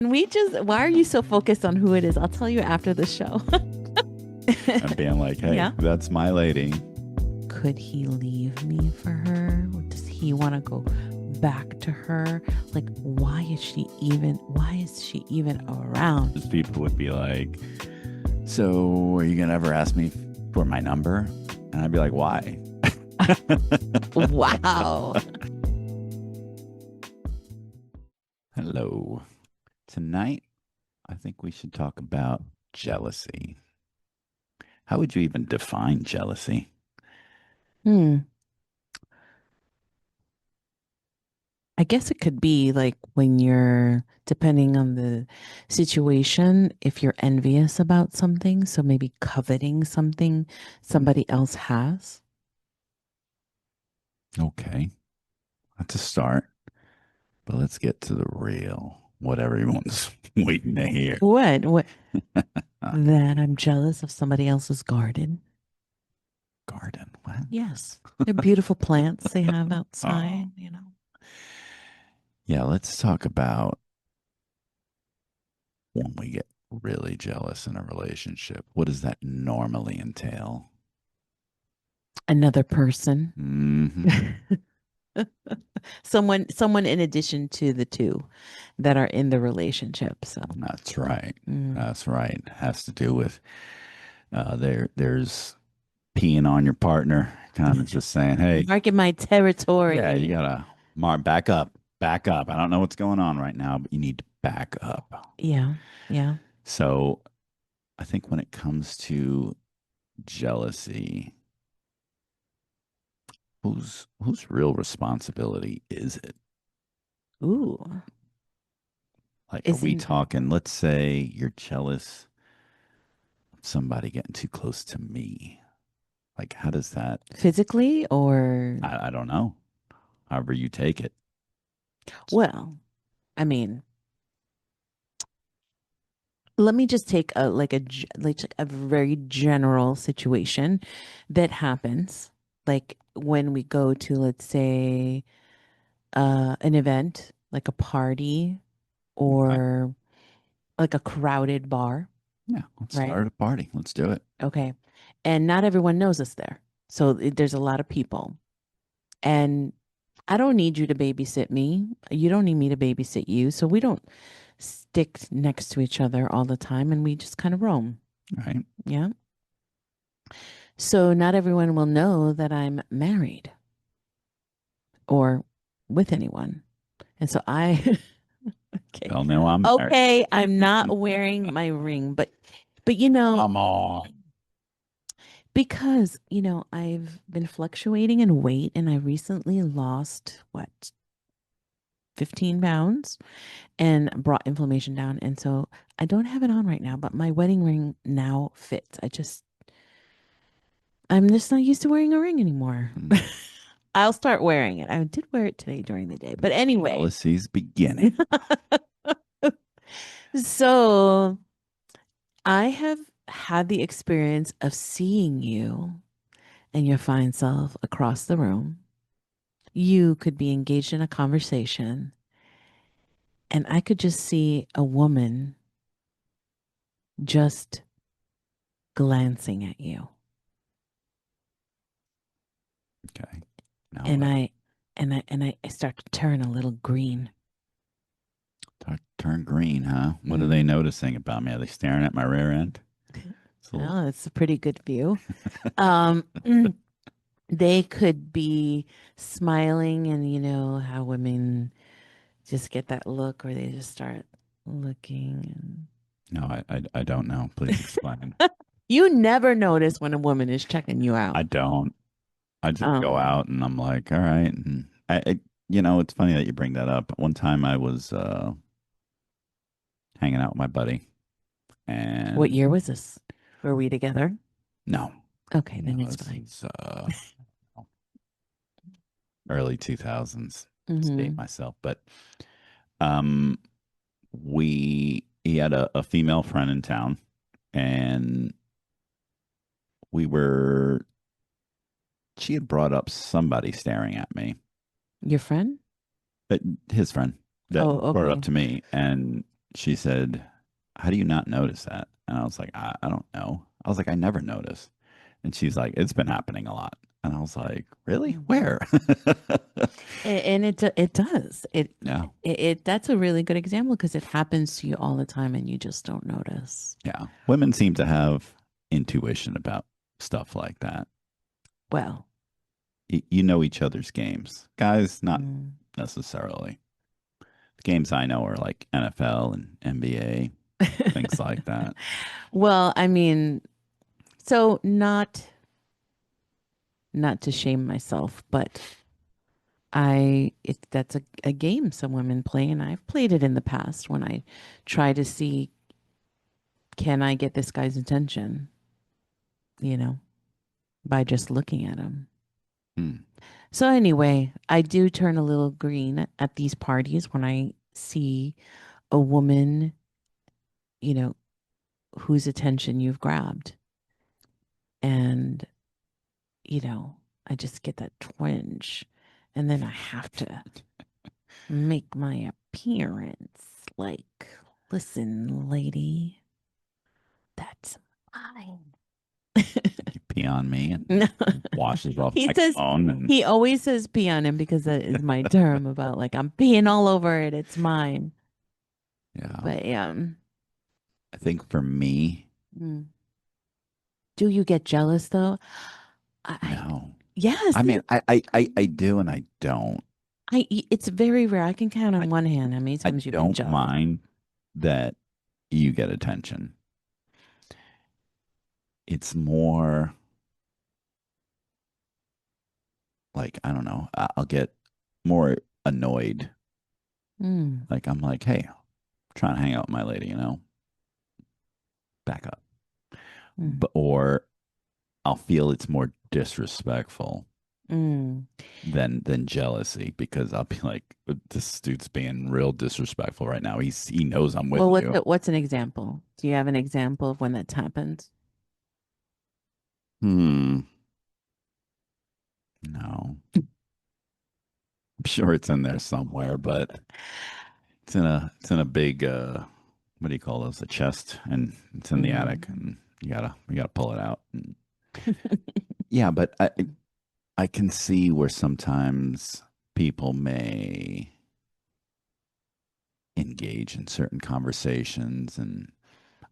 Why are you so focused on who it is? I'll tell you after the show. And being like, hey, Yeah. that's my lady. Could he leave me for her? Or does he want to go back to her? Like, why is she even around? Because people would be like, so are you going to ever ask me for my number? And I'd be like, why? Wow. Hello. Tonight, I think we should talk about jealousy. How would you even define jealousy? Hmm. I guess it could be like when you're, depending on the situation, if you're envious about something, so maybe coveting something somebody else has. Okay, that's a start. But let's get to the real, what everyone's waiting to hear. What? What? Uh, That I'm jealous of somebody else's garden. Garden. What? Yes. They're beautiful plants they have Oh, outside. yeah. Let's talk about when we get really jealous in a relationship. What does that normally entail? Another person. Hmm. Someone in addition to the two that are in the relationship. So, That's right. mm. That's right. Has to do with there's peeing on your partner, kind of just saying, hey, Marking my yeah, you territory. gotta back up, back up. I don't know what's going on right now, but you need to back up. Yeah. Yeah. So I think when it comes to jealousy, whose real responsibility is it? Ooh. Like, are we Isn't talking, let's say you're jealous of somebody getting too close to me. Like, how does that, physically or I don't know, however you take it. well, I mean, let me just take a very general situation that happens like when we go to, let's say, an event like a party Okay. or like a crowded bar, Yeah, let's right? start a party. Let's do it. Okay. And not everyone knows us there. So there's a lot of people. And I don't need you to babysit me. You don't need me to babysit you. So we don't stick next to each other all the time and we just kind of roam. Right. Yeah. So not everyone will know that I'm married or with anyone. And so okay. They'll know I'm married. Okay, I'm not wearing my ring, but Come on. because I've been fluctuating in weight and I recently lost 15 pounds and brought inflammation down. And so I don't have it on right now, but my wedding ring now fits. I'm just not used to wearing a ring anymore. Hmm. I'll start wearing it. I did wear it today during the day. But anyway, Jealousy's beginning. so I have had the experience of seeing you and your fine self across the room. You could be engaged in a conversation, and I could just see a woman just glancing at you. Okay. Now And what? I start to turn a little green. Turn green, huh? What are they Hmm. noticing about me? Are they staring at my rear end? It's a little, Oh, it's a pretty good view. They could be smiling, and you know how women just get that look where they just start looking. no, I don't know. Please explain. You never notice when a woman is checking you out. I don't. I just go Oh, out and I'm like, all right. And it's funny that you bring that up. One time I was hanging out with my buddy, what and year was this? Were we together? no, Okay, no, then it's this fine. is early 2000s. State Mm-hmm. myself, but um, he had a female friend in town, and we were she had brought up somebody staring at me, Your friend? but his friend that Oh, brought it up okay. to me, and she said, "How do you not notice that?" And I was like, I don't know. I was like, I never notice. And she's like, it's been happening a lot. And I was like, really? Mm. Where? And it does. Yeah. It that's a really good example because it happens to you all the time and you just don't notice. Yeah. Women seem to have intuition about stuff like that. Well, You know each other's games. Guys, not mm. necessarily. The games I know are like NFL and NBA, things like that. Well, I mean, so not to shame myself, but that's a game some women play, and I've played it in the past when I try to see can I get this guy's attention, you know, by just looking at him. Hmm. So anyway, I do turn a little green at these parties when I see a woman, you know, whose attention you've grabbed. And, I just get that twinge. And then I have to make my appearance. Like, listen, lady, that's mine. You pee on me and No, washes off he my says, cologne and he always says pee on him because that is my term about like, I'm peeing all over it. It's mine. yeah. But, I think for me, mm. Do you get jealous though? I no. yes, I mean, I do and I don't. it's very rare. I can count I, on one hand how many I times you've been don't jealous. mind that you get attention. It's more like, I don't know, I'll get more annoyed. Mm, Like, I'm like, hey, I'm trying to hang out with my lady, back up. mm, Or I'll feel it's more disrespectful mm. than jealousy because I'll be like, this dude's being real disrespectful right now. He knows I'm with Well, you. what's an example? Do you have an example of when that's happened? Hmm. No. I'm sure it's in there somewhere, but it's in a big what do you call those? A chest, and it's in the attic, Mm. and you gotta pull it out. And yeah, but I can see where sometimes people may engage in certain conversations, and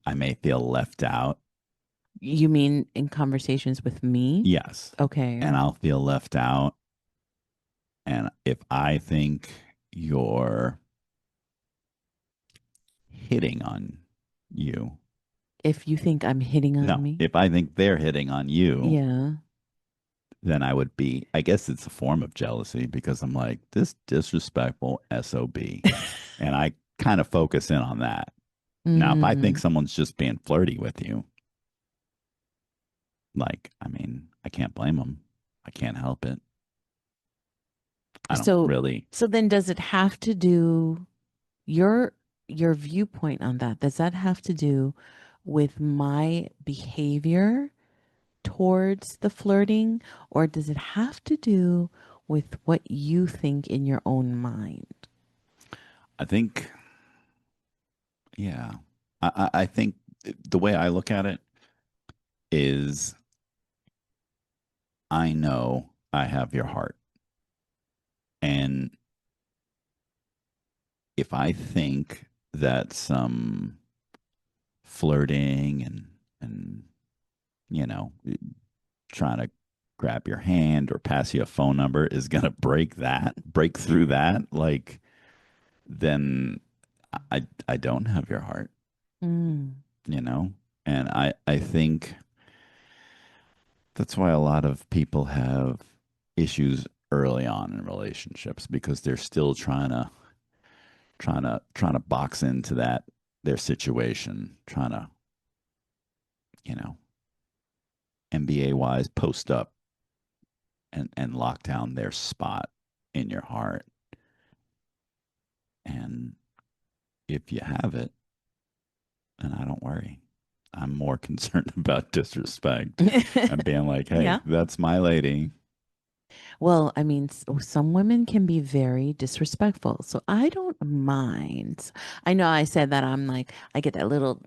I may feel left out. You mean in conversations with me? Yes, Okay. and I'll feel left out, and if I think you're hitting on you. If you think I'm hitting on No, me, if I think they're hitting on you, yeah. then I would be, I guess it's a form of jealousy because I'm like, this disrespectful SOB. And I kind of focus in on that. Now, if I think Mm. someone's just being flirty with you, like, I mean, I can't blame them. I can't help it. I don't So really, so then does it have to do your your viewpoint on that? Does that have to do with my behavior towards the flirting, or does it have to do with what you think in your own mind? I think, yeah, I think the way I look at it is I know I have your heart. And if I think that some flirting and you know trying to grab your hand or pass you a phone number is going to break through that, like, then I don't have your heart, Mm. you know. And I think that's why a lot of people have issues early on in relationships because they're still trying to box into that their situation, trying to, you know, NBA wise post up and lock down their spot in your heart. And if you have it, then I don't worry. I'm more concerned about disrespect and being like, hey, Yeah. that's my lady. Well, I mean, some women can be very disrespectful, so I don't mind. I know I said that I'm like, I get that little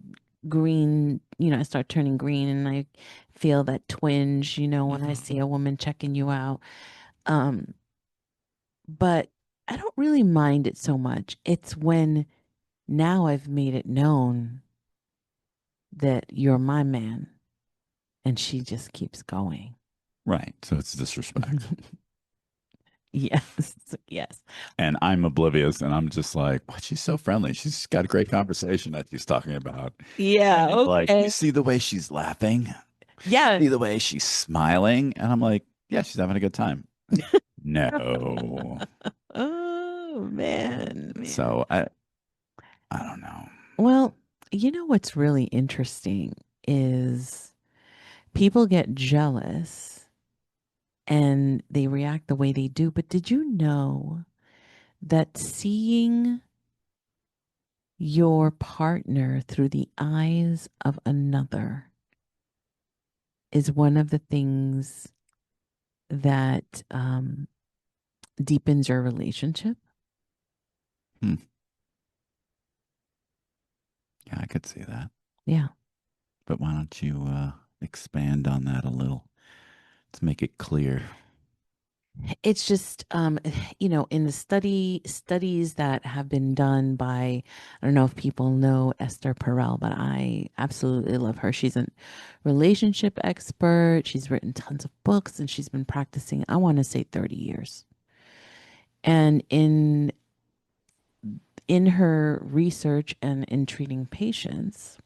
green, I start turning green and I feel that twinge, when I see a woman checking you out. Um, but I don't really mind it so much. It's when now I've made it known that you're my man and she just keeps going. Right. So it's disrespect. Yes, yes. And I'm oblivious and I'm just like, what? She's so friendly. She's got a great conversation that she's talking about. Yeah, And like, you okay. see the way she's laughing, Yeah. see the way she's smiling. And I'm like, yeah, she's having a good time. No. Oh man, man. So I don't know. Well, what's really interesting is people get jealous and they react the way they do. But did you know that seeing your partner through the eyes of another is one of the things that deepens your relationship? Hmm. Yeah, I could see that. Yeah. But why don't you expand on that a little to make it clear? It's just in the studies that have been done by, I don't know if people know Esther Perel, but I absolutely love her. She's a relationship expert. She's written tons of books and she's been practicing, I want to say 30 years. And in her research and in treating patients,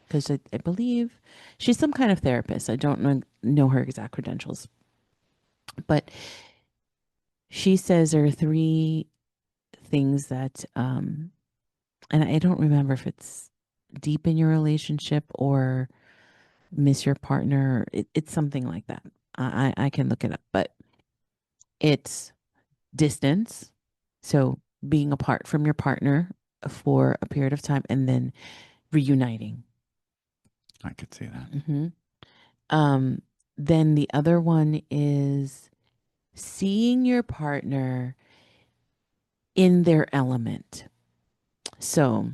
because I believe she's some kind of therapist. I don't know her exact credentials, but she says there are three things that and I don't remember if it's deep in your relationship or miss your partner. It's something like that. I can look it up, but it's distance. So being apart from your partner for a period of time and then reuniting. I could see that. hmm Um, then the other one is seeing your partner in their element. So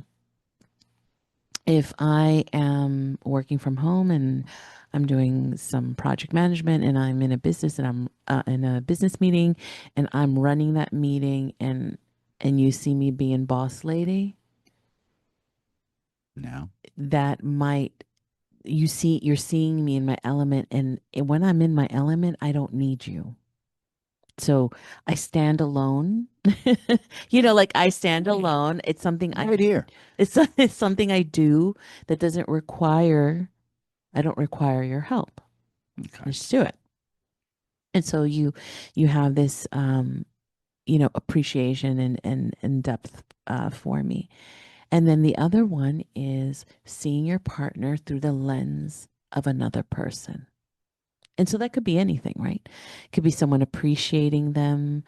if I am working from home and I'm doing some project management and I'm in a business and I'm in a business meeting and I'm running that meeting and you see me being boss lady, No. that might you're seeing me in my element and when I'm in my element, I don't need you. So I stand alone. Like I stand alone. It's something Right here. it's something I do that doesn't require I don't require your help. Okay. Just do it. And so you have this appreciation and depth for me. And then the other one is seeing your partner through the lens of another person. And so that could be anything, right? It could be someone appreciating them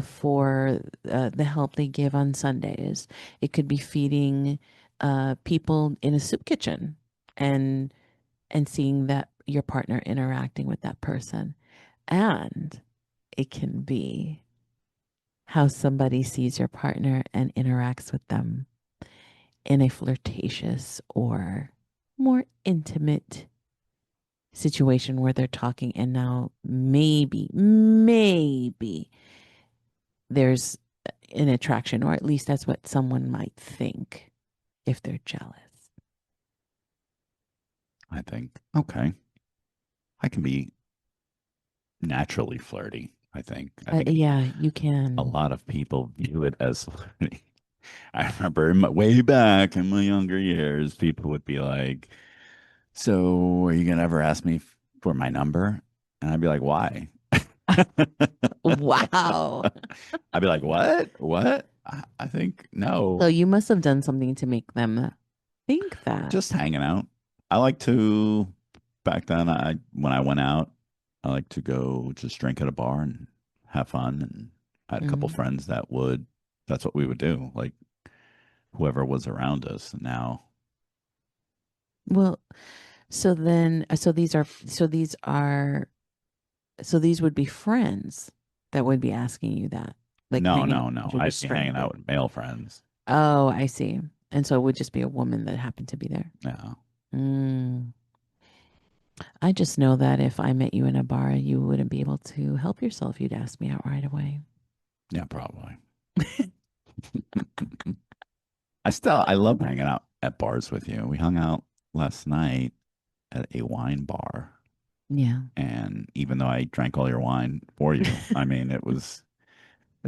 for the help they give on Sundays. It could be feeding people in a soup kitchen and seeing that your partner interacting with that person. And it can be how somebody sees your partner and interacts with them in a flirtatious or more intimate situation where they're talking and now maybe there's an attraction, or at least that's what someone might think if they're jealous. I think. Okay. I can be naturally flirty, I think. I think Yeah, you a can. lot of people view it as flirty. I remember way back in my younger years, people would be like, so are you gonna ever ask me for my number? And I'd be like, why? Wow. I'd be like, what? What? I think So no, you must have done something to make them think that. just hanging out. I like to, back then, when I went out, I like to go just drink at a bar and have fun. And I had a couple Mm. friends that's what we would do. Like whoever was around us. And now, Well, so these are So these would be friends that would be asking you that, like No, hanging no, no. with a I'd be hanging stranger. out with male friends. Oh, I see. And so it would just be a woman that happened to be there. Yeah. Mm. I just know that if I met you in a bar, you wouldn't be able to help yourself. You'd ask me out right away. Yeah, probably. I love hanging out at bars with you. We hung out last night at a wine bar. Yeah, And even though I drank all your wine for you, I mean, it was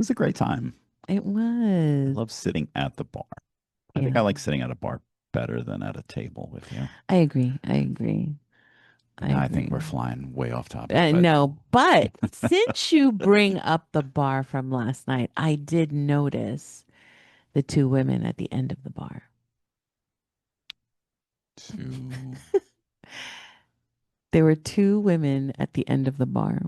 a great time. it I was. love sitting at the bar. I think Yeah, I like sitting at a bar better than at a table with you. I agree. I agree. I Now I think agree. we're flying way off topic, but No, but since you bring up the bar from last night, I did notice the two women at the end of the bar. two. There were two women at the end of the bar,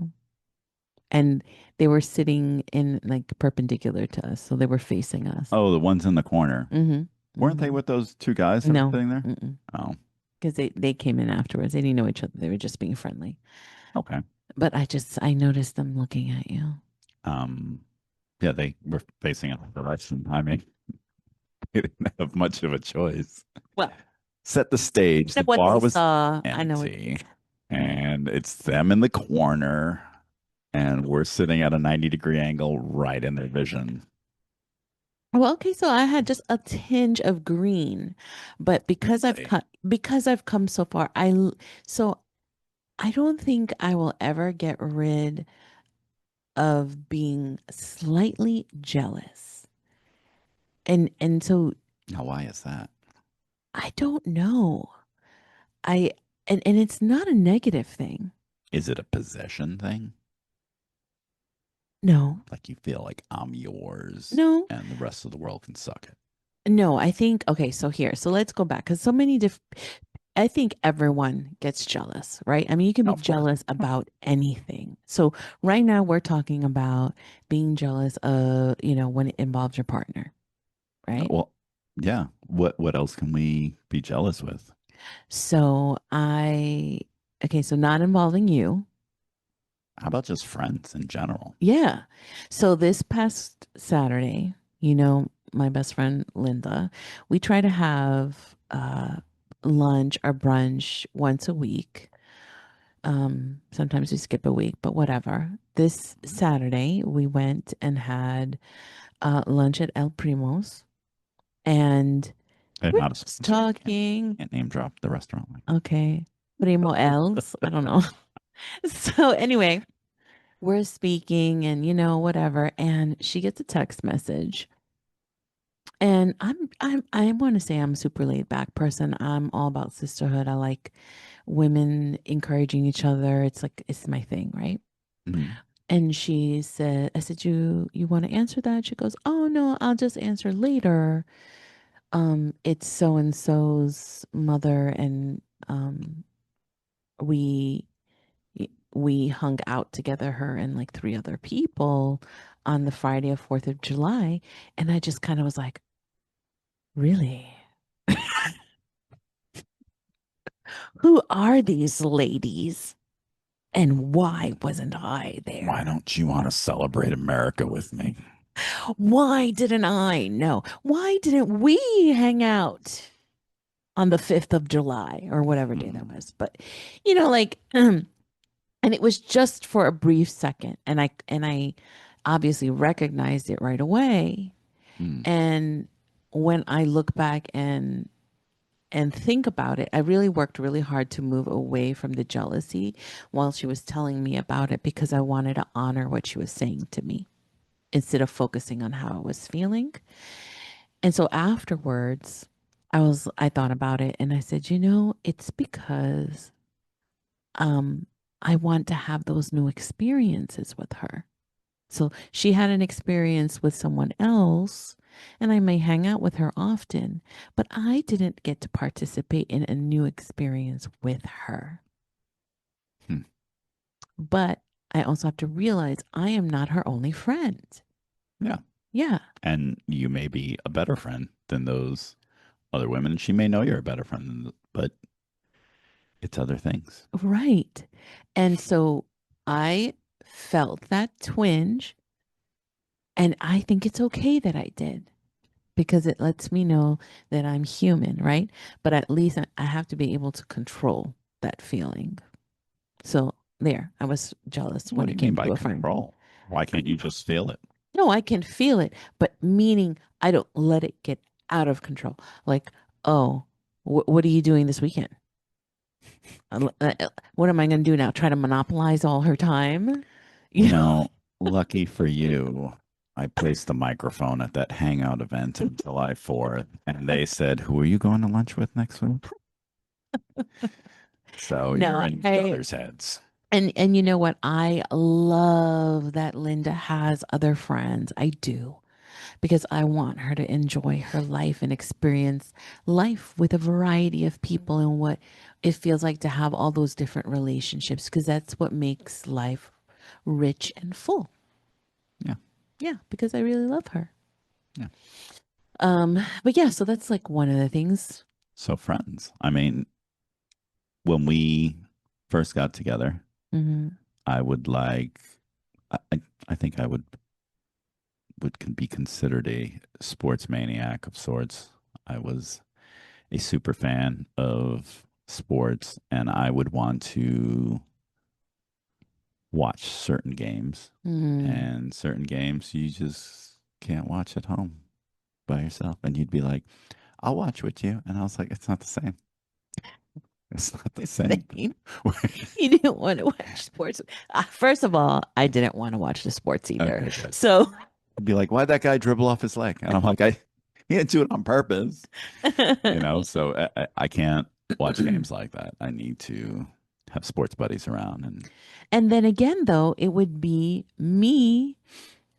and they were sitting in like perpendicular to us, so they were facing us. Oh, the ones in the corner. Mm-hmm. Weren't they Mm-hmm. with those two guys that were No, sitting there? mm-mm. Oh, Because they came in afterwards. They didn't know each other. They were just being friendly. okay. But I noticed them looking at you. Um, yeah, they were facing up the direction. I mean, they didn't have much of a choice. Well, Set the stage. The said what bar they was saw. I know it. empty, and it's them in the corner, and we're sitting at a 90-degree angle right in their vision. Well, okay, so I had just a tinge of green, but Really? because I've come so far, so I don't think I will ever get rid of being slightly jealous. And so Now, why is that? I don't know. I and it's not a negative thing. Is it a possession thing? No. Like you feel like I'm yours No. and the rest of the world can suck it? No, I think okay, so let's go back because so many I think everyone gets jealous, right? I mean, you can No, be of course. jealous about anything. So right now we're talking about being jealous of, when it involves your partner, right? Well, yeah. What else can we be jealous with? So okay, so not involving you. How about just friends in general? Yeah. So this past Saturday, my best friend Linda, we try to have lunch or brunch once a week. Sometimes we skip a week, but whatever. This Saturday, we went and had lunch at El Primo's, and And we're not a just sponsor. talking. Can't name drop the restaurant like Okay, Primo Els. I don't know. So anyway, we're speaking and whatever, and she gets a text message. And I want to say I'm a super laid back person. I'm all about sisterhood. I like women encouraging each other. It's like it's my thing, right? that. Mhm. And she said, I said, you want to answer that? She goes, oh no, I'll just answer later. It's so and so's mother, and we we hung out together, her and like three other people on the Friday of 4th of July. And I just kind of was like, really? Who are these ladies? And why wasn't I Why there? don't you want to celebrate America with me? Why didn't I know? Why didn't we hang out on the 5th of July or whatever day that Hmm. was? But like and it was just for a brief second, and I obviously recognized it right away. Hmm. And when I look back and think about it, I really worked really hard to move away from the jealousy while she was telling me about it because I wanted to honor what she was saying to me instead of focusing on how I was feeling. And so afterwards, I thought about it and I said, it's because um I want to have those new experiences with her. So she had an experience with someone else, and I may hang out with her often, but I didn't get to participate in a new experience with her. Hmm. But I also have to realize I am not her only friend. Yeah. Yeah, And you may be a better friend than those other women. And she may know you're a better friend, but it's other things. right. And so I felt that twinge, and I think it's okay that I did because it lets me know that I'm human, right? But at least I have to be able to control that feeling. So there, I was jealous What when do it you mean came by to a friend. control? Why can't you just feel it? No, I can feel it, but meaning I don't let it get out of control. Like, oh, what are you doing this weekend? What am I going to do now? Try to monopolize all her time? You You know? know, lucky for you, I placed a microphone at that hangout event on July 4th, and they said, "Who are you going to lunch with next week?" So you're No, in each other's heads. and you know what? I love that Linda has other friends. I do. Because I want her to enjoy her life and experience life with a variety of people and what it feels like to have all those different relationships because that's what makes life rich and full. Yeah, Yeah, because I really love her. yeah. But yeah, so that's like one of the things. So friends. I mean, when we first got together, Hmm. I would like, I think I would be considered a sports maniac of sorts. I was a super fan of sports, and I would want to watch certain games, Mm. and certain games you just can't watch at home by yourself. And you'd be like, "I'll watch with you," and I was like, "It's not the same. It's not the same." Same. You didn't want to watch sports. First of all, I didn't want to watch the sports either. Okay, good. So, I'd be like, "Why'd that guy dribble off his leg?" And I'm like, he didn't do it on purpose, you know. So I can't watch games like that. I need to have sports buddies around, and and then again, though, it would be me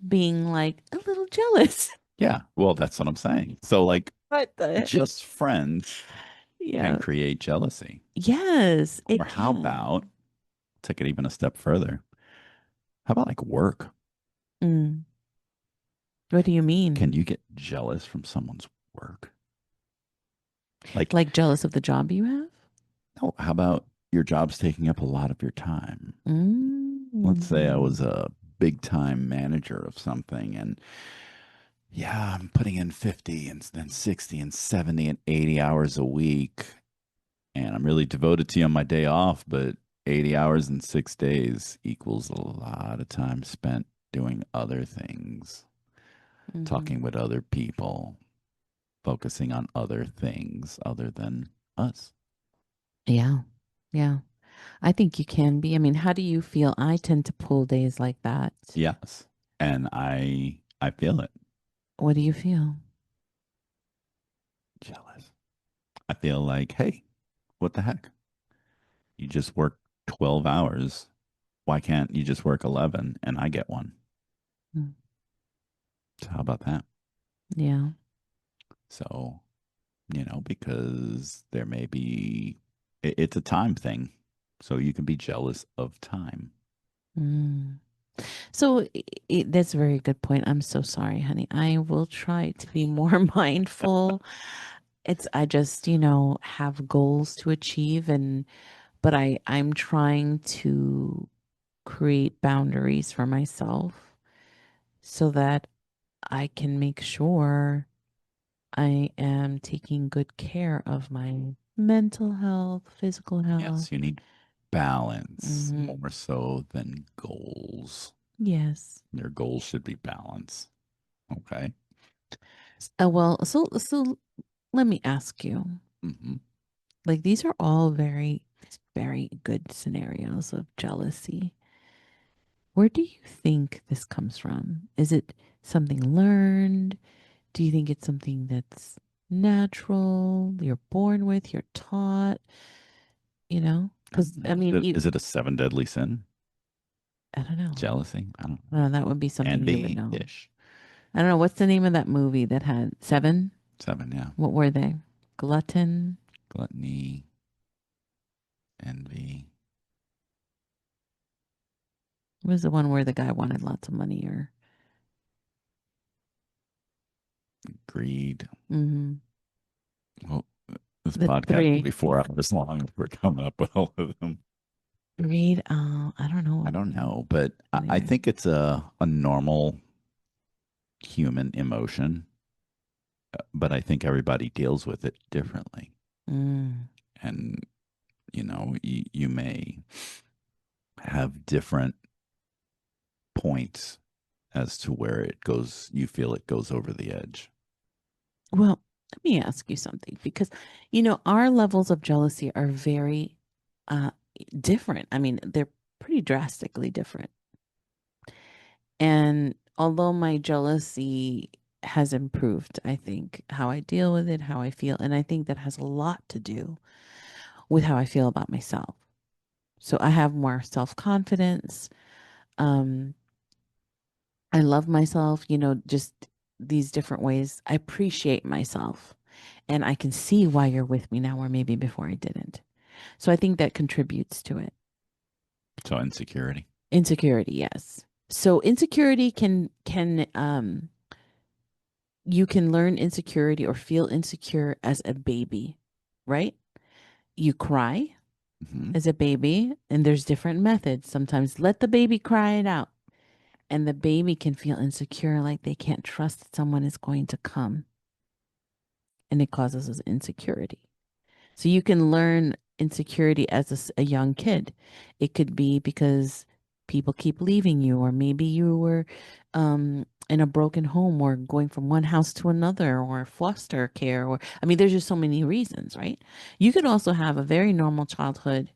being like a little jealous. yeah, well, that's what I'm saying. So like, What the? just friends can Yeah. create jealousy. Yes, Or it how can. about take it even a step further? How about like work? Mm. What do you Can mean? you get jealous from someone's work? Like, Like jealous of the job you have? no, how about your job's taking up a lot of your time? Let's say I Mm. was a big time manager of something, and yeah, I'm putting in 50 and then 60 and 70 and 80 hours a week, and I'm really devoted to you on my day off, but 80 hours in 6 days equals a lot of time spent doing other things, talking Hmm. with other people, focusing on other things other than us. Yeah. Yeah. I think you can be. I mean, how do you feel? I tend to pull days like that. Yes. And I feel it. What do you feel? Jealous. I feel like, hey, what the heck? You just work 12 hours. Why can't you just work 11 and I get one? Mm. So how about that? Yeah. So, because there may be it's a time thing. So you can be jealous of time. Mm. So that's a very good point. I'm so sorry, honey. I will try to be more mindful. I just, have goals to achieve but I'm trying to create boundaries for myself so that I can make sure I am taking good care of my mental health, physical health. Yes, you need balance Hmm. more so than goals. Yes. Your goals should be balance. Okay. Well, so let me ask you. Hmm. Like these are all very good scenarios of jealousy. Where do you think this comes from? Is it something learned? Do you think it's something that's natural, you're born with, you're taught, I don't Because I know. mean, Is it a seven deadly sin? I don't know. Jealousy? I don't know. That would be something you would Envy know. ish. I don't know. What's the name of that movie that had seven? Seven, yeah. What were they? Glutton? Gluttony, envy, What was the one where the guy wanted lots of money or greed. hmm Well, this the podcast will three? be 4 hours long if we're coming up with all of them. Read, I don't I know. don't know, but I Anyway. think it's a normal human emotion, but I think everybody deals with it differently. Mm. And, you may have different points as to where it goes, you feel it goes over the edge. Well, let me ask you something because, our levels of jealousy are very uh, different. I mean, they're pretty drastically different. And although my jealousy has improved, I think how I deal with it, how I feel, and I think that has a lot to do with how I feel about myself. So I have more self-confidence. Um, I love myself, just these different ways. I appreciate myself. And I can see why you're with me now, where maybe before I didn't. So I think that contributes to it. So insecurity. Insecurity, yes. So insecurity can you can learn insecurity or feel insecure as a baby, right? You cry Hmm. as a baby, and there's different methods. Sometimes let the baby cry it out, and the baby can feel insecure, like they can't trust that someone is going to come, and it causes us insecurity. So you can learn insecurity as a young kid. It could be because people keep leaving you, or maybe you were in a broken home, or going from one house to another, or foster care, or I mean, there's just so many reasons, right? You could also have a very normal childhood,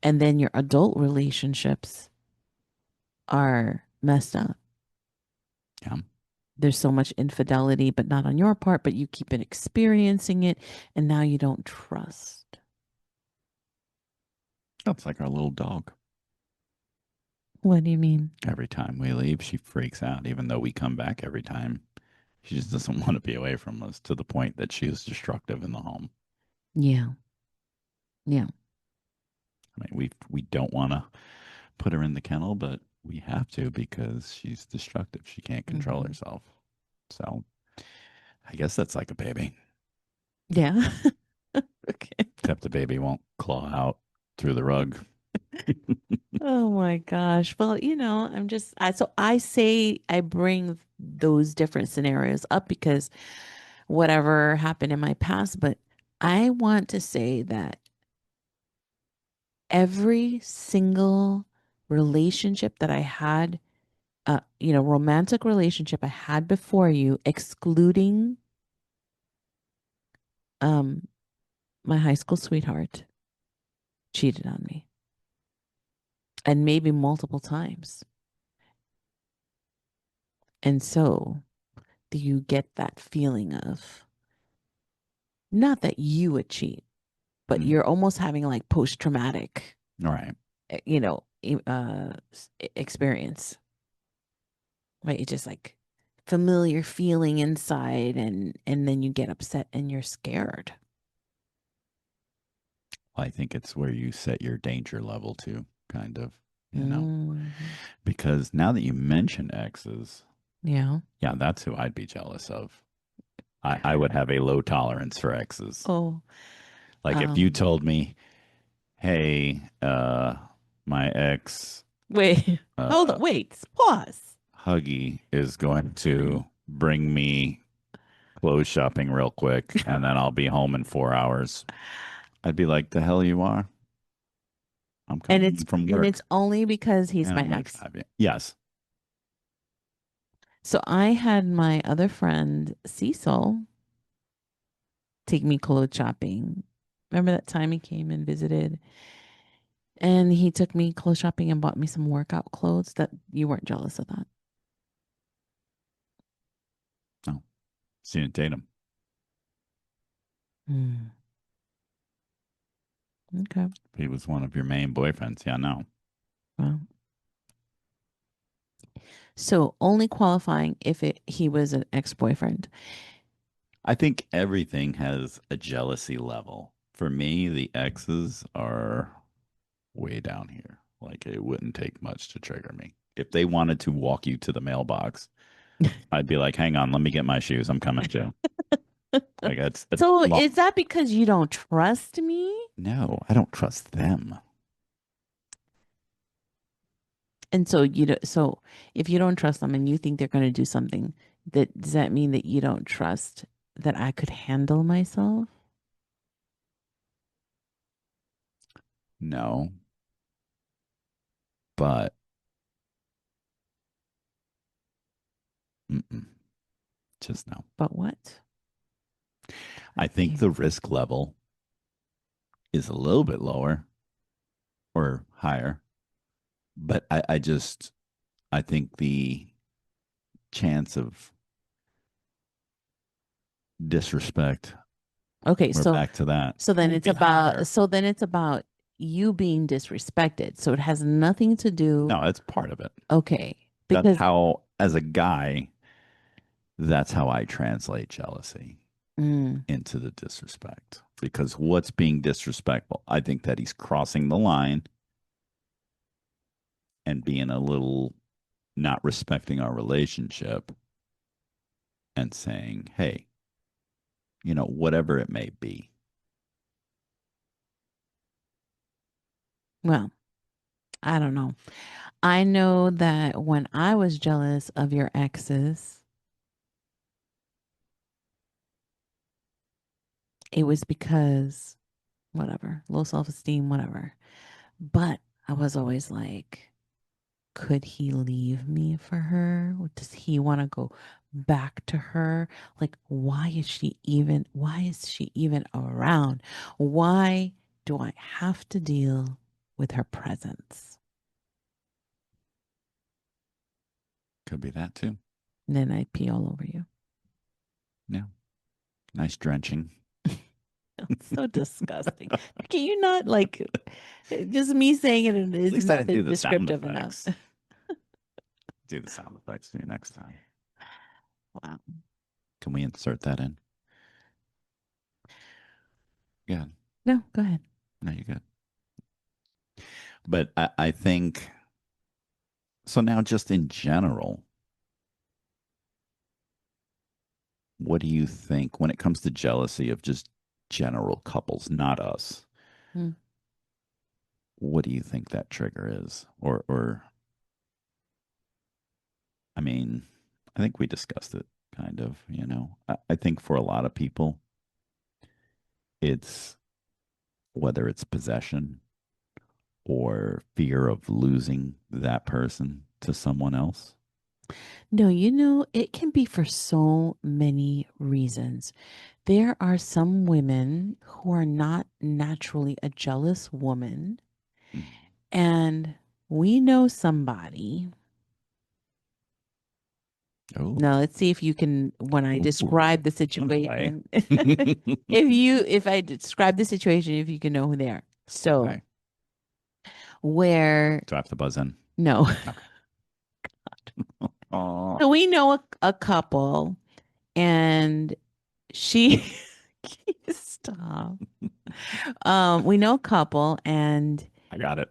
and then your adult relationships are messed up. Yeah. There's so much infidelity, but not on your part, but you keep it experiencing it, and now you don't trust. That's like our little dog. What do you mean? Every time we leave, she freaks out, even though we come back every time. She just doesn't want to be away from us to the point that she is destructive in the home. Yeah. Yeah. I mean, we don't want to put her in the kennel, but we have to because she's destructive. She can't control Hmm. herself. So I guess that's like a baby, Yeah. Okay. except the baby won't claw out through the rug. Oh my gosh. Well, so I say I bring those different scenarios up because whatever happened in my past, but I want to say that every single relationship that I had, romantic relationship I had before you, excluding um my high school sweetheart, cheated on me, and maybe multiple times. And so do you get that feeling of not that you would cheat, but Mm. you're almost having like post traumatic, All right. experience, right? It's just like familiar feeling inside, and then you get upset and you're scared. I think it's where you set your danger level to, kind of, you know, Hmm. because now that you mention exes, Yeah. yeah, that's who I'd be jealous of. I would have a low tolerance for exes. Oh, Like if you um, told me, hey, my ex, wait, hold on, uh, wait, pause. Huggy is going to bring me clothes shopping real quick and then I'll be home in 4 hours. I'd be like, the hell you are? I'm And coming it's home from and it's work only because he's and my I'm going to ex. drive you. Yes. So I had my other friend Cecil take me clothes shopping. Remember that time he came and visited, and he took me clothes shopping and bought me some workout clothes? That you weren't jealous of that. No, she didn't date him. Hmm. Okay. He was one of your main boyfriends. Yeah, no. Well, so only qualifying if he was an ex-boyfriend. I think everything has a jealousy level. For me, the exes are way down here. Like it wouldn't take much to trigger me. If they wanted to walk you to the mailbox, I'd be like, hang on, let me get my shoes. I'm coming too. Like that's So long. is that because you don't trust me? No, I don't trust them. And so so if you don't trust them and you think they're going to do something, that does that mean that you don't trust that I could handle myself? No, but mm-mm, just no. But what? I I think mean, the risk level is a little bit lower or higher, but I think the chance of disrespect, okay, we're so back to that, so then would it's be about higher. so then it's about you being disrespected. So it has nothing to do, No, it's part of it. okay, That's because how, as a guy, that's how I translate jealousy mm, into the disrespect. Because what's being disrespectful? I think that he's crossing the line and being a little not respecting our relationship and saying, hey, whatever it may be. well, I don't know. I know that when I was jealous of your exes, it was because whatever, low self-esteem, whatever. But I was always like, could he leave me for her? Does he want to go back to her? Like, why is she even around? Why do I have to deal with her presence? Could be that too. And then I pee all over you. Yeah. Nice drenching. It's so disgusting. Can you not like just me saying it At is least I not didn't do the sound descriptive enough? effects. Do the sound effects for you next time. Wow. Can we insert that in? Yeah. No, go ahead. No, you good. But I think so now just in general, what do you think when it comes to jealousy of just general couples, not us? Hmm. What do you think that trigger is? Or I mean, I think we discussed it kind of. I think for a lot of people, it's whether it's possession or fear of losing that person to someone else. No, it can be for so many reasons. There are some women who are not naturally a jealous woman, Mm. and we know somebody. Oh, Now, let's see if you can, when I ooh, describe the okay. situation, if I describe the situation, if you can know who they are. So, Okay. where, Do I have to buzz in? no. Okay. Oh, So we know a couple, and she, stop. We know a couple, and I got it.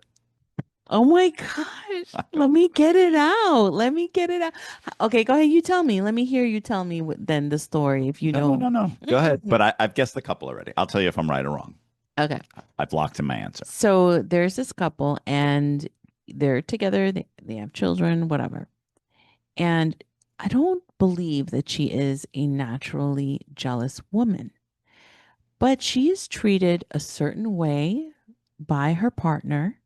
oh my gosh, let me get it out. Let me get it out. Okay, go ahead. You tell me. Let me hear you tell me then the story if you No, no, know. no, no. Go ahead. But I've guessed the couple already. I'll tell you if I'm right or wrong. Okay. I've locked in my answer. So there's this couple and they're together, they have children, whatever. And I don't believe that she is a naturally jealous woman, but she is treated a certain way by her partner,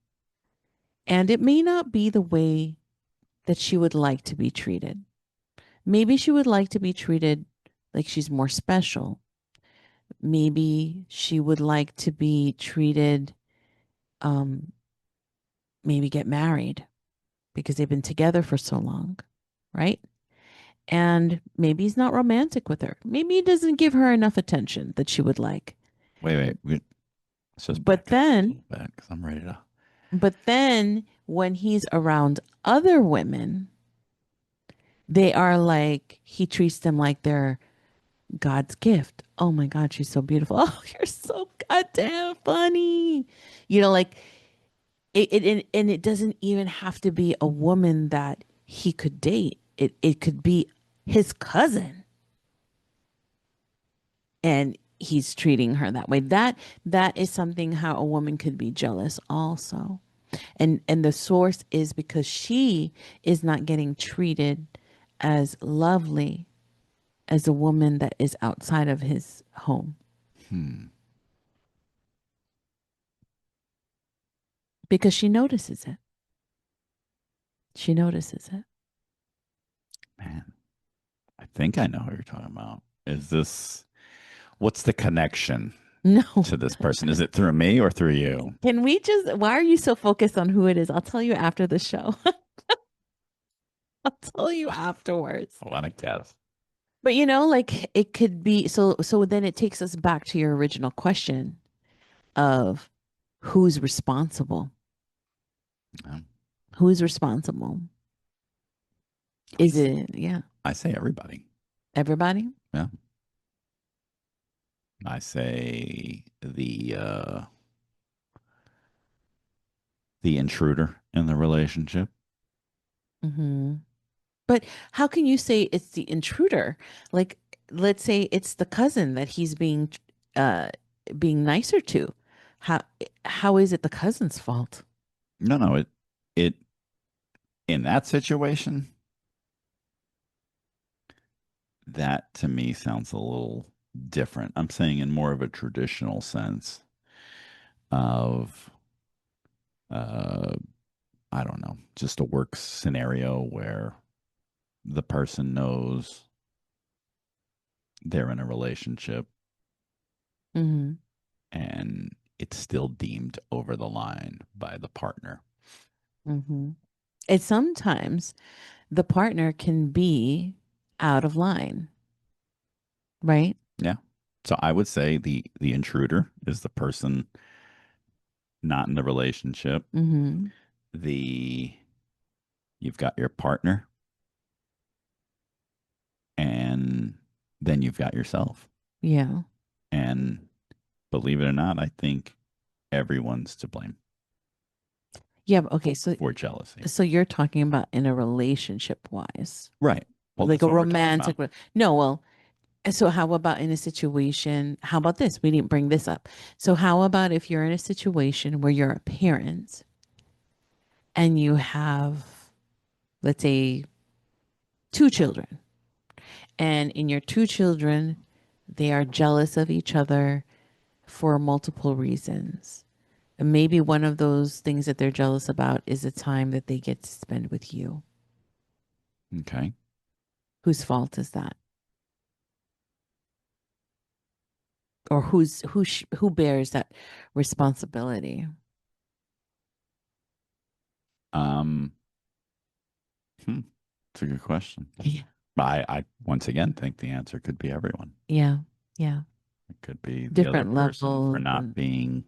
and it may not be the way that she would like to be treated. Maybe she would like to be treated like she's more special. Maybe she would like to be treated, um, maybe get married because they've been together for so long, right? And maybe he's not romantic with her. Maybe he doesn't give her enough attention that she would like. Wait. Let's just But back up a then, little bit because I'm ready to. when he's around other women, they are like, he treats them like they're God's gift. Oh my God, she's so beautiful. Oh, you're so goddamn funny. Like and it doesn't even have to be a woman that he could date. It could be his cousin and he's treating her that way. That is something how a woman could be jealous also. And the source is because she is not getting treated as lovely as a woman that is outside of his home Hmm. because she notices it. She notices it. Man, I think I know who you're talking about. Is this, what's the connection No. to this person? Is it through me or through you? Can we just, why are you so focused on who it is? I'll tell you after the show. I'll tell you afterwards. I want to guess. But like it could be so then it takes us back to your original question of who's responsible. Um, Who's responsible? I, Is s- it, yeah, I say everybody. everybody? Yeah. I say the intruder in the relationship. Hmm. But how can you say it's the intruder? Like, let's say it's the cousin that he's uh being nicer to. How how is it the cousin's fault? No, no, it in that situation, that to me sounds a little different. I'm saying in more of a traditional sense of uh I don't know, just a work scenario where the person knows they're in a relationship Hmm. and it's still deemed over the line by the partner. Hmm. And sometimes the partner can be out of line, right? Yeah. So I would say the intruder is the person not in the relationship. Hmm. The You've got your partner and then you've got yourself. Yeah. And believe it or not, I think everyone's to blame Yeah, but okay, so for jealousy. you're talking about in a relationship wise, Right. Well, like that's a what we're talking about. no, well, so how about in a situation, how about this? We didn't bring this up. So how about if you're in a situation where you're a parent and you have, let's say, two children, and in your two children, they are jealous of each other for multiple reasons. And maybe one of those things that they're jealous about is the time that they get to spend with you. Okay. Whose fault is that? Or who bears that responsibility? Um, hmm, it's a good question. Yeah. I once again think the answer could be everyone. Yeah. Yeah. It could be the other Different person for levels not and being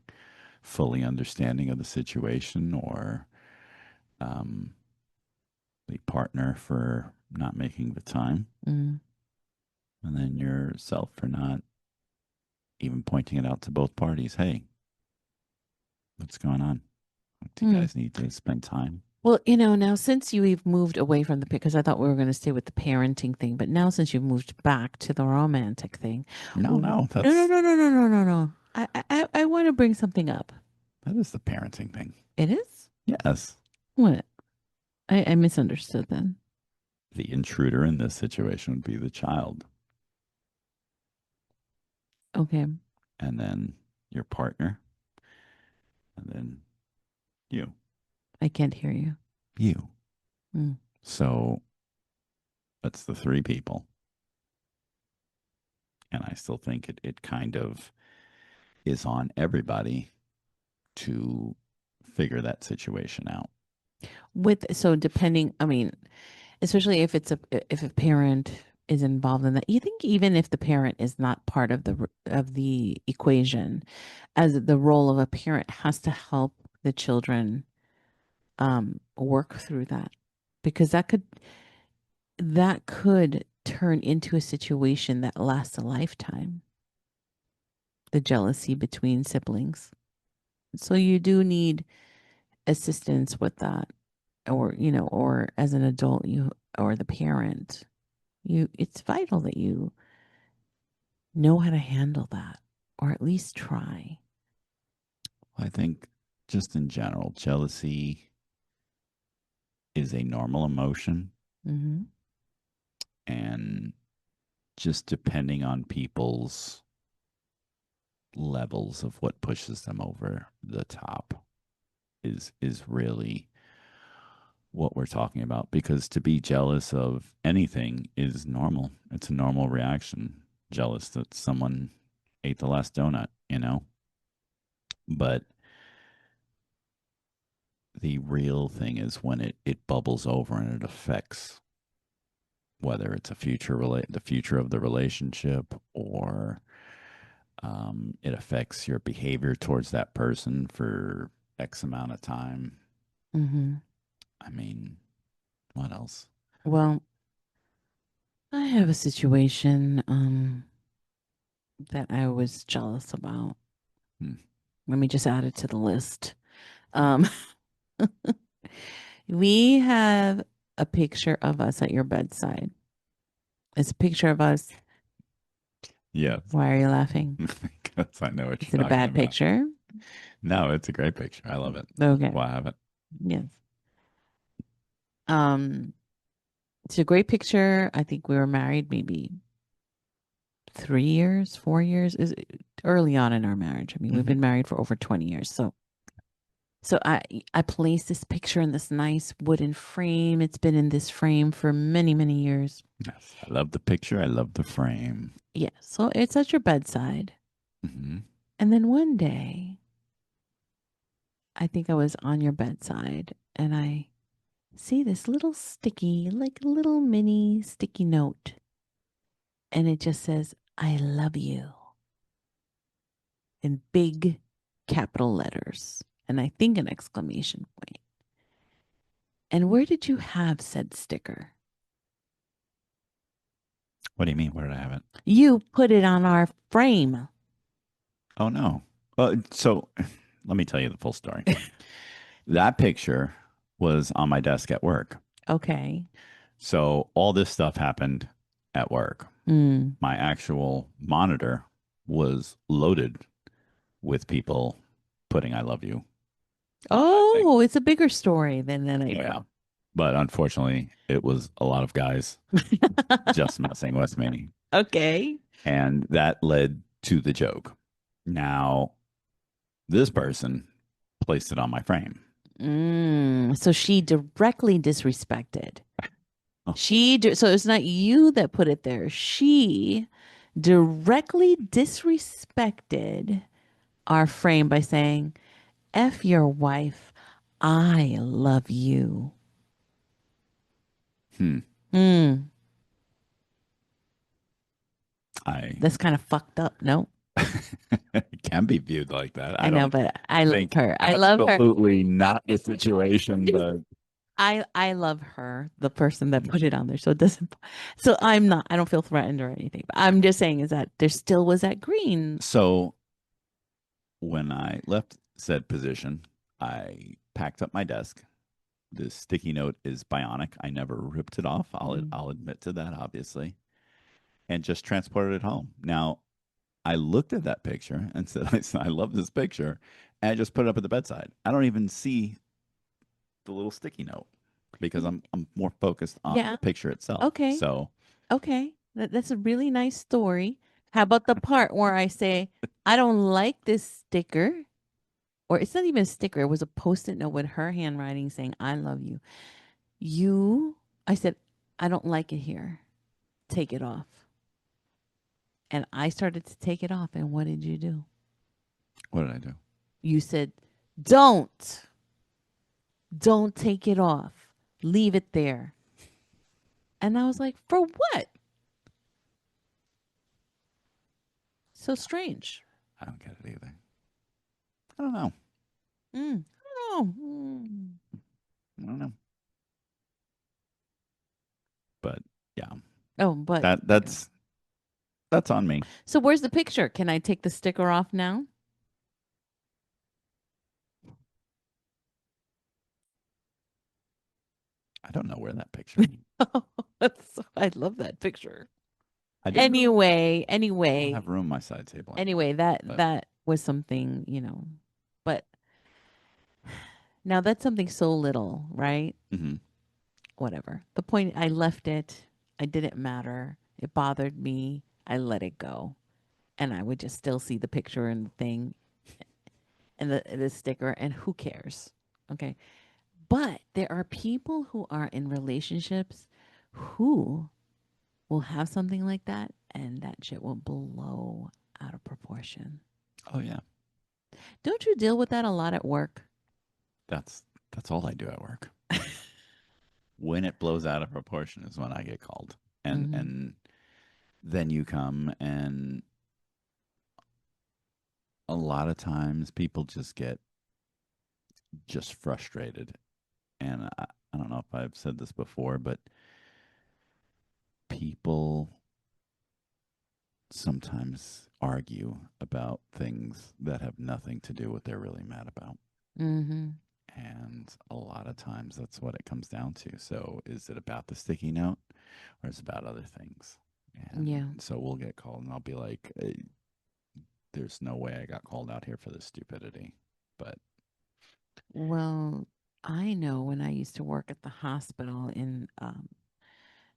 fully understanding of the situation, or um, the partner for not making the time, mm, and then yourself for not even pointing it out to both parties. Hey, what's going on? Do you mm. guys need to spend time? Well, now since you've moved away from because I thought we were going to stay with the parenting thing, but now since you've moved back to the romantic thing, No, no, no, no, that's no, no, no, no, no, no. I want to bring something up. that is the parenting thing. It is? Yes, What? I misunderstood then. the intruder in this situation would be the child, Okay. and then your partner, and then you, I can't hear you. you. Mm. So that's the three people, and I still think it kind of is on everybody to figure that situation out. So depending, I mean, especially if a parent is involved in that, you think even if the parent is not part of the equation, as the role of a parent has to help the children work through that because that could turn into a situation that lasts a lifetime, the jealousy between siblings. So you do need assistance with that, or or as an adult, you or the parent, it's vital that you know how to handle that or at least try. I think just in general, jealousy is a normal emotion, Mm-hmm. and just depending on people's levels of what pushes them over the top is really what we're talking about, because to be jealous of anything is normal. It's a normal reaction. Jealous that someone ate the last donut, you know? But the real thing is when it bubbles over and it affects whether it's a the future of the relationship, or it affects your behavior towards that person for X amount of time. Mm-hmm. I mean, what else? Well, I have a situation that I was jealous about. Hmm. Let me just add it to the list. Um, we have a picture of us at your bedside. It's a picture of us. Yes, Why are you laughing? because I know what Is you're it a talking bad about. picture? No, it's a great picture. I love it. That's Okay. why I have it. Yes. Um, it's a great picture. I think we were married maybe 3 years, 4 years is early on in our marriage. I mean, we've Mm-hmm. been married for over 20 years. So I placed this picture in this nice wooden frame. It's been in this frame for many, many years. Yes, I love the picture. I love the frame. Yeah. So it's at your bedside. Mm-hmm. And then one day, I think I was on your bedside and I see this little sticky, like a little mini sticky note. And it just says, I love you in big capital letters. And I think an exclamation point. And where did you have said sticker? What do you mean? Where did I have it? You put it on our frame. Oh no. Well, so let me tell you the full story. That picture was on my desk at work. Okay. So all this stuff happened at work. Mm. My actual monitor was loaded with people putting I love you on my thing. Oh, it's a bigger story than I Oh, yeah. know. But unfortunately, it was a lot of guys just messing with me. Okay. And that led to the joke. Now, this person placed it on my frame. So she directly disrespected. Oh, So it's not you that put it there. She directly disrespected our frame by saying, F your wife. I love you. hmm. Mm, I that's kind of fucked up. No, it can be viewed like that. I I know, don't but I love think her. I love her. absolutely not the situation, but I love her, the person that put it on there. So it doesn't, so I'm not, I don't feel threatened or anything. But I'm just saying is that there still was that green. so when I left said position, I packed up my desk. The sticky note is bionic. I never ripped it off. Mm. I'll admit to that, obviously, and just transported it home. Now, I looked at that picture and said, I love this picture, and I just put it up at the bedside. I don't even see the little sticky note because I'm more focused on Yeah. the picture itself. Okay. So, Okay. That's a really nice story. How about the part where I say, I don't like this sticker? Or it's not even a sticker. It was a post-it note with her handwriting saying, I love you. I said, I don't like it here. Take it off. And I started to take it off. And what did you do? what did I do? You said, don't. Don't take it off. Leave it there. And I was like, for what? So strange. I don't get it either. I don't know. Oh. Mm. I don't know. But yeah, Oh, but that that's on me. so where's the picture? Can I take the sticker off now? I don't know where that picture. I love that picture. I didn't. Anyway, I don't anyway, have room on my side table anyway, anymore. that But that was something, but Now that's something so little, right? Hmm. Whatever. The point, I left it. I didn't matter. It bothered me. I let it go. And I would just still see the picture and the thing and the sticker, and who cares? Okay. But there are people who are in relationships who will have something like that, and that shit will blow out of proportion. Oh yeah, Don't you deal with that a lot at work? that's that's all I do at work. When it blows out of proportion is when I get called, and Mm-hmm. then you come, and a lot of times people just get just frustrated. And I don't know if I've said this before, but people sometimes argue about things that have nothing to do with what they're really mad about. Mm-hmm. And a lot of times that's what it comes down to. So is it about the sticky note or is it about other things? And Yeah. so we'll get called and I'll be like, there's no way I got called out here for this stupidity. But Well, I know when I used to work at the hospital in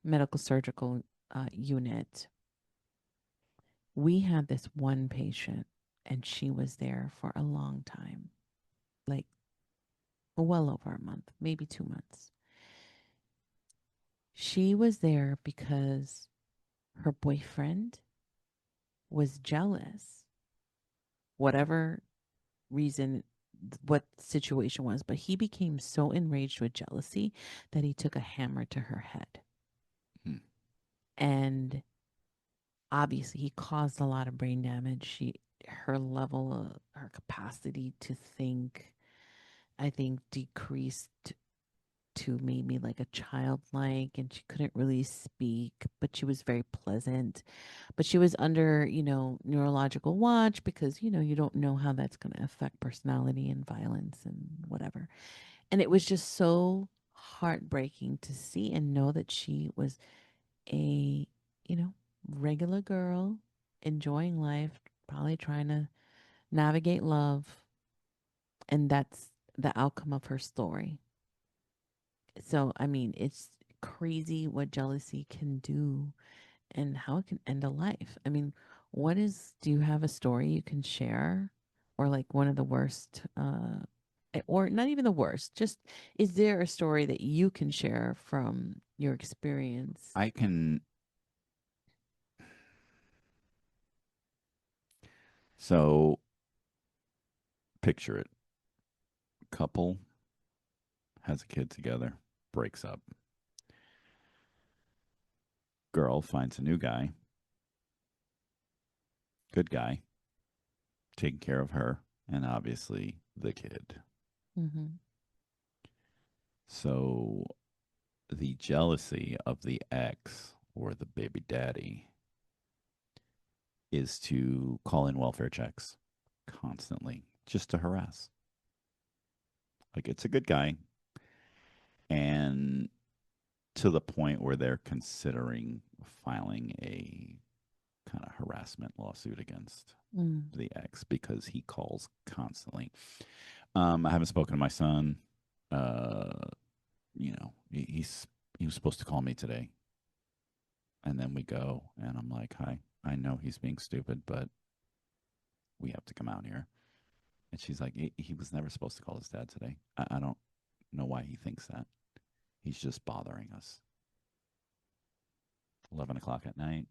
medical surgical unit, we had this one patient, and she was there for a long time, like well over a month, maybe 2 months. She was there because her boyfriend was jealous, whatever reason, what situation was, but he became so enraged with jealousy that he took a hammer to her head. hmm, And obviously, he caused a lot of brain damage. Her level of her capacity to think, I think, decreased to maybe like a childlike, and she couldn't really speak, but she was very pleasant. But she was under, neurological watch because, you don't know how that's going to affect personality and violence and whatever. And it was just so heartbreaking to see and know that she was a, you know, regular girl enjoying life, probably trying to navigate love. And that's the outcome of her story. So, I mean, it's crazy what jealousy can do and how it can end a life. I mean, do you have a story you can share, or like one of the worst, or not even the worst, just is there a story that you can share from your experience? I can. So picture it. Couple has a kid together, breaks up. Girl finds a new guy, good guy, taking care of her, and obviously the kid. Mm-hmm. So the jealousy of the ex or the baby daddy is to call in welfare checks constantly just to harass. Like it's a good guy, and to the point where they're considering filing a kind of harassment lawsuit against Mm. the ex because he calls constantly. I haven't spoken to my son. Uh, he was supposed to call me today, and then we go, and I'm like, "Hi, I know he's being stupid, but we have to come out here." And she's like, "He was never supposed to call his dad today. I don't know why he thinks that. He's just bothering us." 11 o'clock at night.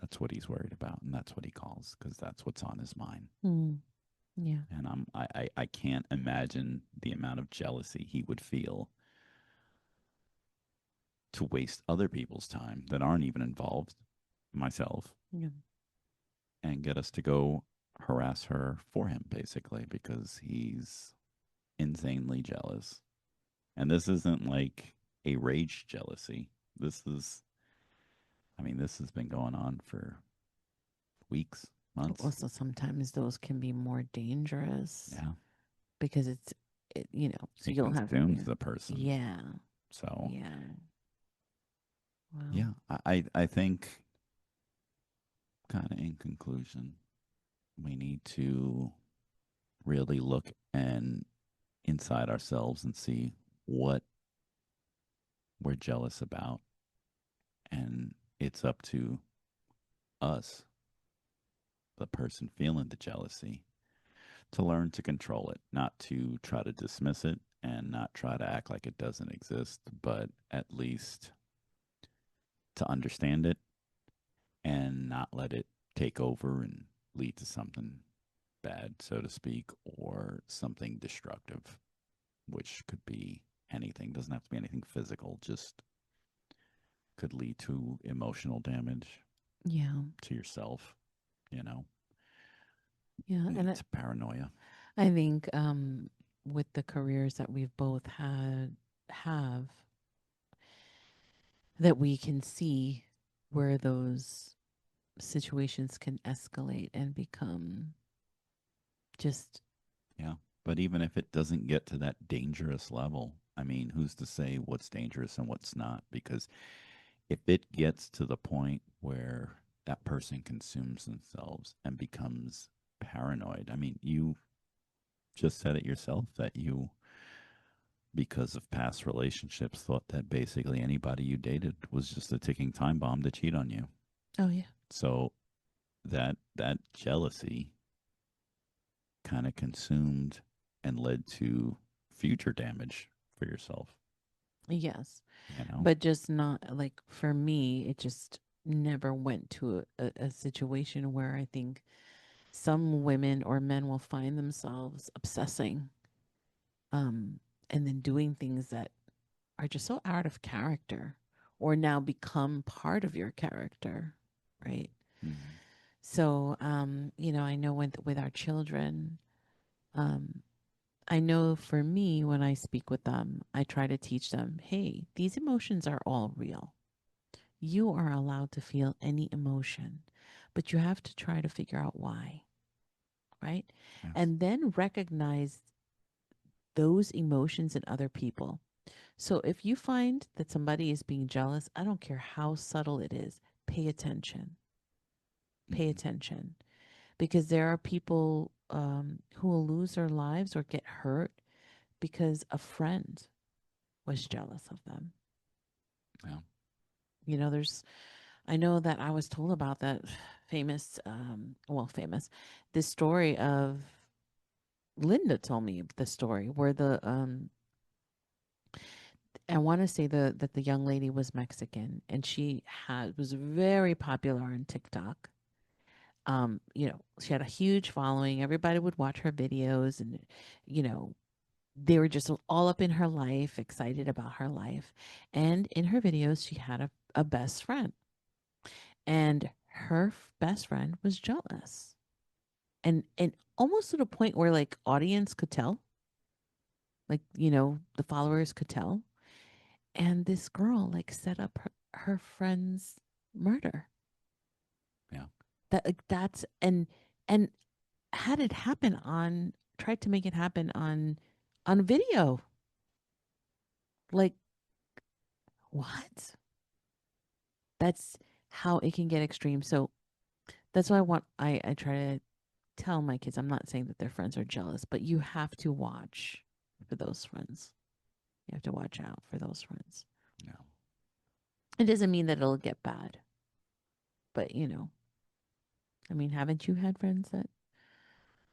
That's what he's worried about, and that's what he calls because that's what's on his mind. Mm. Yeah. And I can't imagine the amount of jealousy he would feel to waste other people's time that aren't even involved, myself, Yeah. and get us to go harass her for him, basically, because he's insanely jealous. And this isn't like a rage jealousy. This is, I mean, this has been going on for weeks, months. Also, sometimes those can be more dangerous Yeah. because so It you'll have, consumes the person. yeah, So, yeah. Well, yeah, I think, kind of in conclusion, we need to really look and inside ourselves and see what we're jealous about. And it's up to us, the person feeling the jealousy, to learn to control it, not to try to dismiss it and not try to act like it doesn't exist, but at least to understand it and not let it take over and lead to something bad, so to speak, or something destructive, which could be anything. Doesn't have to be anything physical, just could lead to emotional damage Yeah. to yourself, you know, Yeah. And lead to paranoia. I think with the careers that we've both have that we can see where those situations can escalate and become just Yeah. But even if it doesn't get to that dangerous level, I mean, who's to say what's dangerous and what's not? Because if it gets to the point where that person consumes themselves and becomes paranoid, I mean, you just said it yourself that you, because of past relationships, thought that basically anybody you dated was just a ticking time bomb to cheat on you. oh yeah. So that jealousy kind of consumed and led to future damage for yourself, Yes. you know? But just not like for me, it just never went to a situation where I think some women or men will find themselves obsessing um and then doing things that are just so out of character or now become part of your character, right? Mm-hmm. So I know with our children, um I know for me when I speak with them, I try to teach them, hey, these emotions are all real. You are allowed to feel any emotion, but you have to try to figure out why, right? Yes. And then recognize those emotions in other people. So if you find that somebody is being jealous, I don't care how subtle it is, pay attention. Pay Mm-hmm. attention. Because there are people who will lose their lives or get hurt because a friend was jealous of them. Yeah. I know that I was told about that famous, this story of Linda told me the story where I want to say that the young lady was Mexican and she was very popular on TikTok. She had a huge following. Everybody would watch her videos and, you know, they were just all up in her life, excited about her life. And in her videos, she had a best friend. And her best friend was jealous. And almost to the point where like audience could tell, like, the followers could tell. And this girl like set up her friend's murder. Yeah. That's and had it happen on tried to make it happen on video. Like what? That's how it can get extreme. So that's why I try to tell my kids, I'm not saying that their friends are jealous, but you have to watch for those friends. You have to watch out for those friends. Yeah. It doesn't mean that it'll get bad, but I mean, haven't you had friends that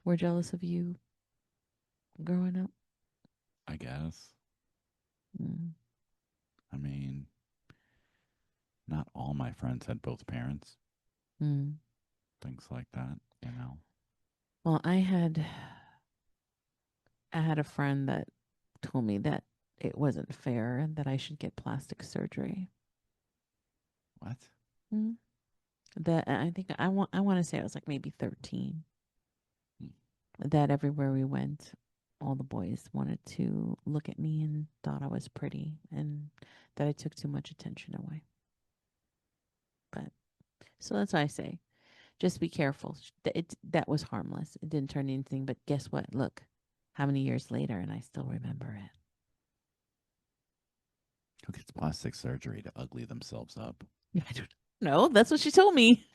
were jealous of you growing up? I guess. Mm. I mean, not all my friends had both parents, Mm. things like that, you know? Well, I had a friend that told me that it wasn't fair and that I should get plastic surgery. What? Mm. That I think I want to say I was like maybe 13. Hmm. That everywhere we went, all the boys wanted to look at me and thought I was pretty and that I took too much attention away. But so that's why I say, just be careful. That was harmless. It didn't turn anything. But guess what? Look, how many years later, and I still remember it. Who gets plastic surgery to ugly themselves up? I don't know. That's what she told me.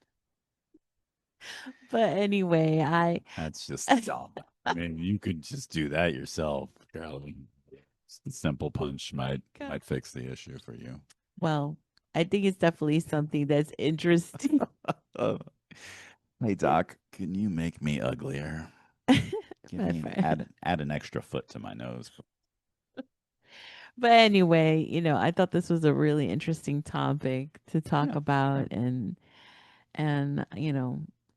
But anyway, That's just dumb. I mean, you could just do that yourself. Girl, simple punch might God. might fix the issue for you. Well, I think it's definitely something that's interesting. Uh, hey Doc, can you make me uglier? Give My me friend. add an extra foot to my nose. But anyway, I thought this was a really interesting topic to talk Yeah, about yeah. and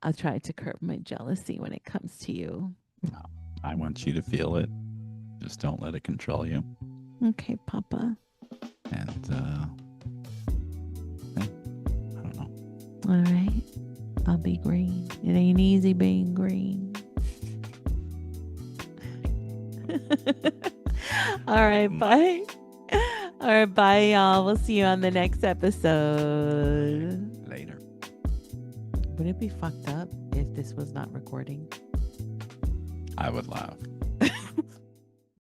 I'll try to curb my jealousy when it comes to you. No, I want you to feel it. Just don't let it control you. Okay, Papa. And hey, I don't know. All right. I'll be green. It ain't easy being green. All right, bye. All right, bye, y'all. We'll see you on the next episode. Later. Would it be fucked up if this was not recording? I would laugh.